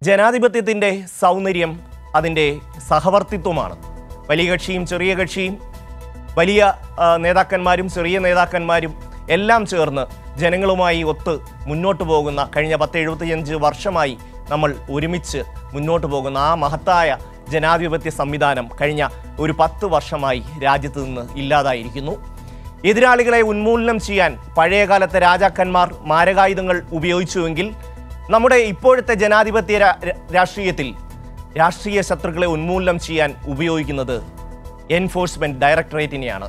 ജനാധിപത്യത്തിൻ്റെ സൗന്ദര്യം അതിൻ്റെ സഹവർത്തിത്വമാണ്. വലിയ കക്ഷിയും ചെറിയ കക്ഷിയും വലിയ നേതാക്കന്മാരും ചെറിയ നേതാക്കന്മാരും എല്ലാം ചേർന്ന് ജനങ്ങളുമായി ഒത്ത് മുന്നോട്ട് പോകുന്ന കഴിഞ്ഞ 10-75 വർഷമായി നമ്മൾ ഒരുമിച്ച് മുന്നോട്ട് പോകുന്ന ആ മഹത്തായ ജനാധിപത്യ സംവിധാനം കഴിഞ്ഞ ഒരു 10 വർഷമായി രാജ്യത്ത് നിന്ന് ഇല്ലാതായിരിക്കുന്നു. എതിരാളികളെ ഉന്മൂലനം ചെയ്യാൻ പഴയകാലത്തെ രാജാക്കന്മാർ മാരകായുധങ്ങൾ ഉപയോഗിച്ചുവെങ്കിൽ നമ്മുടെ ഇപ്പോഴത്തെ ജനാധിപത്യ രാഷ്ട്രീയത്തിൽ രാഷ്ട്രീയ ശത്രുക്കളെ ഉന്മൂലനം ചെയ്യാൻ ഉപയോഗിക്കുന്നത് എൻഫോഴ്സ്മെന്റ് ഡയറക്ടറേറ്റിനെയാണ്.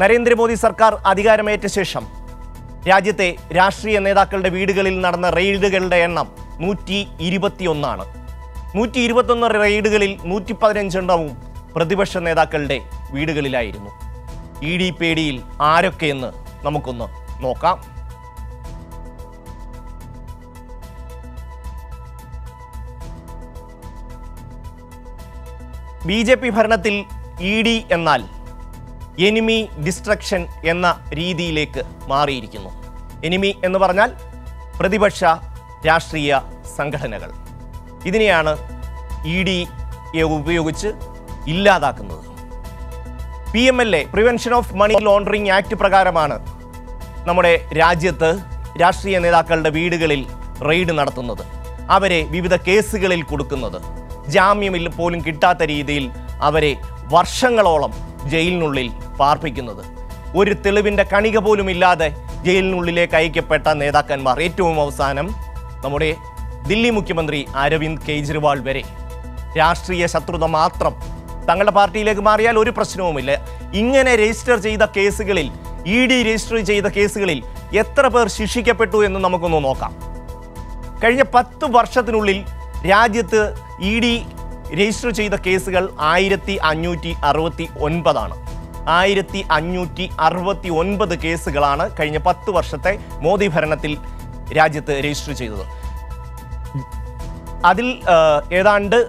നരേന്ദ്രമോദി സർക്കാർ അധികാരമേറ്റ ശേഷം രാജ്യത്തെ രാഷ്ട്രീയ നേതാക്കളുടെ വീടുകളിൽ നടന്ന റെയ്ഡുകളുടെ എണ്ണം 121 121 റെയ്ഡുകളിൽ 115 എണ്ണവും പ്രതിപക്ഷ നേതാക്കളുടെ വീടുകളിലായിരുന്നു. ED പേടിയിൽ ആരൊക്കെയെന്ന് നമുക്കൊന്ന് നോക്കാം. BJP ഭരണത്തിൽ ED എന്നാൽ എനിമി ഡിസ്ട്രക്ഷൻ എന്ന രീതിയിലേക്ക് മാറിയിരിക്കുന്നു. എനിമി എന്ന് പറഞ്ഞാൽ പ്രതിപക്ഷ രാഷ്ട്രീയ സംഘടനകൾ. ഇതിനെയാണ് EDയെ ഉപയോഗിച്ച് ഇല്ലാതാക്കുന്നത്. PMLA prevention of money laundering act പ്രകാരമാണ് നമ്മുടെ രാജ്യത്ത് രാഷ്ട്രീയ നേതാക്കളുടെ വീടുകളിൽ റെയ്ഡ് നടത്തുന്നത്, അവരെ വിവിധ കേസുകളിൽ കൊടുക്കുന്നത്, ജാമ്യമിൽ പോലും കിട്ടാത്ത രീതിയിൽ അവരെ വർഷങ്ങളോളം ജയിലിനുള്ളിൽ പാർപ്പിക്കുന്നത്, ഒരു തെളിവിൻ്റെ കണിക പോലും ഇല്ലാതെ ജയിലിനുള്ളിലേക്ക് അയക്കപ്പെട്ട നേതാക്കന്മാർ, ഏറ്റവും അവസാനം നമ്മുടെ ദില്ലി മുഖ്യമന്ത്രി അരവിന്ദ് കെജ്രിവാൾ വരെ രാഷ്ട്രീയ ശത്രുത മാത്രം. തങ്ങളുടെ പാർട്ടിയിലേക്ക് മാറിയാൽ ഒരു പ്രശ്നവുമില്ല. ഇങ്ങനെ രജിസ്റ്റർ ചെയ്ത കേസുകളിൽ, ED രജിസ്റ്റർ ചെയ്ത കേസുകളിൽ എത്ര പേർ ശിക്ഷിക്കപ്പെട്ടു എന്ന് നമുക്കൊന്ന് നോക്കാം. കഴിഞ്ഞ 10 വർഷത്തിനുള്ളിൽ രാജ്യത്ത് ED രജിസ്റ്റർ ചെയ്ത കേസുകൾ 1569 1569 കേസുകളാണ് കഴിഞ്ഞ 10 വർഷത്തെ മോദി ഭരണത്തിൽ രാജ്യത്ത് രജിസ്റ്റർ ചെയ്തത്. അതിൽ ഏതാണ്ട്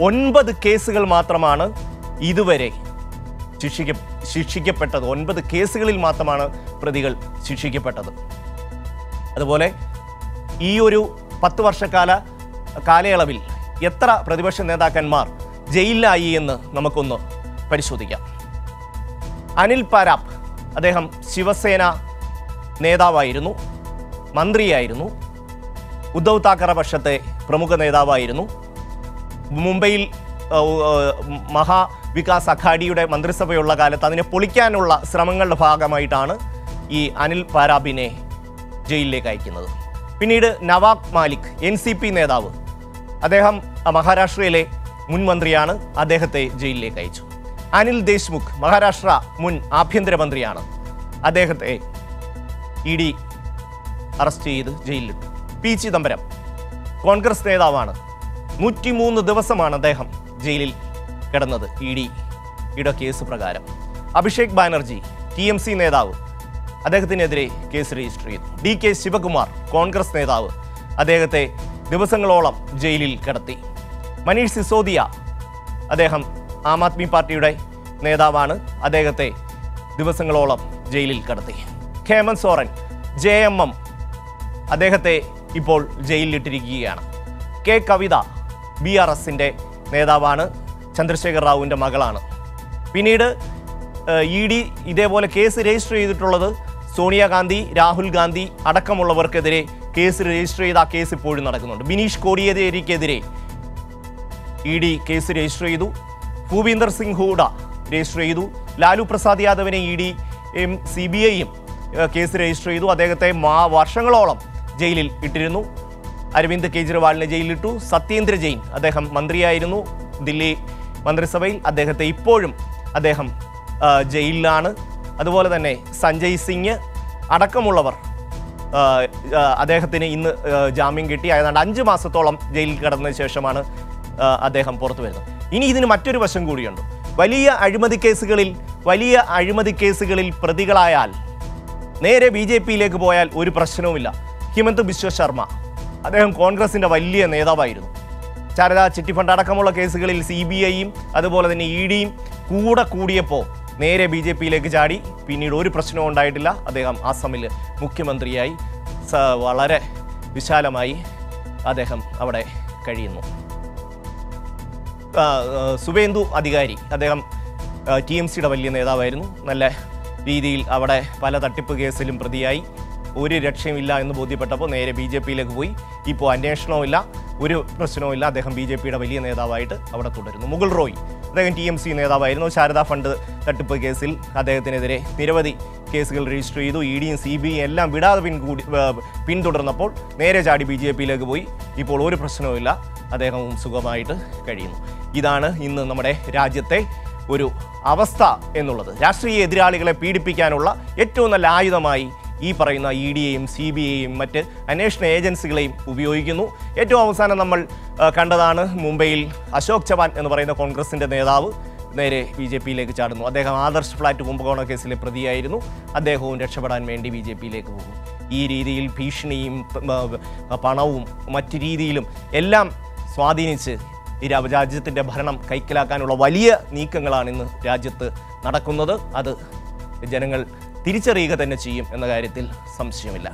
9 കേസുകൾ മാത്രമാണ് ഇതുവരെ ശിക്ഷിക്കപ്പെട്ടത്. 9 കേസുകളിൽ മാത്രമാണ് പ്രതികൾ ശിക്ഷിക്കപ്പെട്ടത്. അതുപോലെ ഈ ഒരു 10 വർഷക്കാല കാലയളവിൽ എത്ര പ്രതിപക്ഷ നേതാക്കന്മാർ ജയിലിലായി എന്ന് നമുക്കൊന്ന് പരിശോധിക്കാം. അനിൽ പാരാബ്, അദ്ദേഹം ശിവസേന നേതാവായിരുന്നു, മന്ത്രിയായിരുന്നു, ഉദ്ധവ് താക്കറെ പക്ഷത്തെ പ്രമുഖ നേതാവായിരുന്നു. മുംബൈയിൽ മഹാവികാസ് അഘാഡിയുടെ മന്ത്രിസഭയുള്ള കാലത്ത് അതിനെ പൊളിക്കാനുള്ള ശ്രമങ്ങളുടെ ഭാഗമായിട്ടാണ് ഈ അനിൽ പാരാബിനെ ജയിലിലേക്ക് അയക്കുന്നത്. പിന്നീട് നവാബ് മാലിക്, NCP നേതാവ്, അദ്ദേഹം മഹാരാഷ്ട്രയിലെ മുൻ മന്ത്രിയാണ്, അദ്ദേഹത്തെ ജയിലിലേക്ക് അയച്ചു. അനിൽ ദേശ്മുഖ്, മഹാരാഷ്ട്ര മുൻ ആഭ്യന്തരമന്ത്രിയാണ്, അദ്ദേഹത്തെ ED അറസ്റ്റ് ചെയ്ത് ജയിലിലിട്ടു. P. ചിദംബരം, കോൺഗ്രസ് നേതാവാണ്, 103 ദിവസമാണ് അദ്ദേഹം ജയിലിൽ കിടന്നത് EDയുടെ കേസ് പ്രകാരം. അഭിഷേക് ബാനർജി, TMC നേതാവ്, അദ്ദേഹത്തിനെതിരെ കേസ് രജിസ്റ്റർ ചെയ്തു. DK ശിവകുമാർ, കോൺഗ്രസ് നേതാവ്, അദ്ദേഹത്തെ ദിവസങ്ങളോളം ജയിലിൽ കിടത്തി. മനീഷ് സിസോദിയ, അദ്ദേഹം ആം ആദ്മി പാർട്ടിയുടെ നേതാവാണ്, അദ്ദേഹത്തെ ദിവസങ്ങളോളം ജയിലിൽ കിടത്തി. ഹേമന്ത് സോറൻ, JMM, അദ്ദേഹത്തെ ഇപ്പോൾ ജയിലിലിട്ടിരിക്കുകയാണ്. K. കവിത, BRSന്റെ നേതാവാണ്, ചന്ദ്രശേഖർ റാവുവിൻ്റെ മകളാണ്. പിന്നീട് ED ഇതേപോലെ കേസ് രജിസ്റ്റർ ചെയ്തിട്ടുള്ളത് സോണിയാഗാന്ധി, രാഹുൽ ഗാന്ധി അടക്കമുള്ളവർക്കെതിരെ കേസ് രജിസ്റ്റർ ചെയ്ത ആ കേസ് ഇപ്പോഴും നടക്കുന്നുണ്ട്. ബിനീഷ് കോടിയേരിക്കെതിരെ ED കേസ് രജിസ്റ്റർ ചെയ്തു. ഭൂപീന്ദർ സിംഗ് ഹൂഡ രജിസ്റ്റർ ചെയ്തു. ലാലു പ്രസാദ് യാദവിനെ EDയും CBIയും കേസ് രജിസ്റ്റർ ചെയ്തു. അദ്ദേഹത്തെ വർഷങ്ങളോളം ജയിലിൽ ഇട്ടിരുന്നു. അരവിന്ദ് കെജ്രിവാളിനെ ജയിലിലിട്ടു. സത്യേന്ദ്ര ജെയിൻ, അദ്ദേഹം മന്ത്രിയായിരുന്നു ദില്ലി മന്ത്രിസഭയിൽ, അദ്ദേഹത്തെ ഇപ്പോഴും അദ്ദേഹം ജയിലിലാണ്. അതുപോലെ തന്നെ സഞ്ജയ് സിംഗ് അടക്കമുള്ളവർ, അദ്ദേഹത്തിന് ഇന്ന് ജാമ്യം കിട്ടി. ഏതാണ്ട് 5 മാസത്തോളം ജയിലിൽ കിടന്നതിന് ശേഷമാണ് അദ്ദേഹം പുറത്തു വരുന്നത്. ഇനി ഇതിന് മറ്റൊരു വശം കൂടിയുണ്ട്. വലിയ അഴിമതി കേസുകളിൽ പ്രതികളായാൽ നേരെ BJPയിലേക്ക് പോയാൽ ഒരു പ്രശ്നവുമില്ല. ഹിമന്ത് ബിശ്വ ശർമ്മ, അദ്ദേഹം കോൺഗ്രസിൻ്റെ വലിയ നേതാവായിരുന്നു. ശാരദാ ചിട്ടി ഫണ്ട് അടക്കമുള്ള കേസുകളിൽ CBIയും അതുപോലെ തന്നെ EDയും കൂടിയപ്പോൾ നേരെ BJPയിലേക്ക് ചാടി. പിന്നീട് ഒരു പ്രശ്നവും ഉണ്ടായിട്ടില്ല. അദ്ദേഹം ആസാമിൽ മുഖ്യമന്ത്രിയായി വളരെ വിശാലമായി അദ്ദേഹം അവിടെ കഴിയുന്നു. സുവേന്ദു അധികാരി, അദ്ദേഹം TMCയുടെ വലിയ നേതാവായിരുന്നു. നല്ല രീതിയിൽ അവിടെ പല തട്ടിപ്പ് കേസിലും പ്രതിയായി. ഒരു രക്ഷയുമില്ല എന്ന് ബോധ്യപ്പെട്ടപ്പോൾ നേരെ BJPയിലേക്ക് പോയി. ഇപ്പോൾ അന്വേഷണവുമില്ല, ഒരു പ്രശ്നവുമില്ല. അദ്ദേഹം BJPയുടെ വലിയ നേതാവായിട്ട് അവിടെ തുടരുന്നു. മുകുൾ റോയ്, അദ്ദേഹം TMC നേതാവായിരുന്നു. ശാരദാ ഫണ്ട് തട്ടിപ്പ് കേസിൽ അദ്ദേഹത്തിനെതിരെ നിരവധി കേസുകൾ രജിസ്റ്റർ ചെയ്തു. EDയും CBIയും എല്ലാം വിടാതെ പിന്തുടർന്നപ്പോൾ നേരെ ചാടി BJPയിലേക്ക് പോയി. ഇപ്പോൾ ഒരു പ്രശ്നവുമില്ല, അദ്ദേഹവും സുഖമായിട്ട് കഴിയുന്നു. ഇതാണ് ഇന്ന് നമ്മുടെ രാജ്യത്തെ ഒരു അവസ്ഥ എന്നുള്ളത്. രാഷ്ട്രീയ എതിരാളികളെ പീഡിപ്പിക്കാനുള്ള ഏറ്റവും നല്ല ആയുധമായി ഈ പറയുന്ന EDയെയും CBIയെയും മറ്റ് അന്വേഷണ ഏജൻസികളെയും ഉപയോഗിക്കുന്നു. ഏറ്റവും അവസാനം നമ്മൾ കണ്ടതാണ് മുംബൈയിൽ അശോക് ചവാൻ എന്ന് പറയുന്ന കോൺഗ്രസിൻ്റെ നേതാവ് നേരെ BJPയിലേക്ക് ചാടുന്നു. അദ്ദേഹം ആദർശ് ഫ്ലാറ്റ് കുംഭകോണ കേസിലെ പ്രതിയായിരുന്നു. അദ്ദേഹവും രക്ഷപ്പെടാൻ വേണ്ടി BJPയിലേക്ക് പോകും. ഈ രീതിയിൽ ഭീഷണിയും പണവും മറ്റു രീതിയിലും എല്ലാം സ്വാധീനിച്ച് ഈ രാജ്യത്തിൻ്റെ ഭരണം കൈക്കലാക്കാനുള്ള വലിയ നീക്കങ്ങളാണ് ഇന്ന് രാജ്യത്ത് നടക്കുന്നത്. അത് ജനങ്ങൾ തിരിച്ചറിയുക തന്നെ ചെയ്യും എന്ന കാര്യത്തിൽ സംശയമില്ല.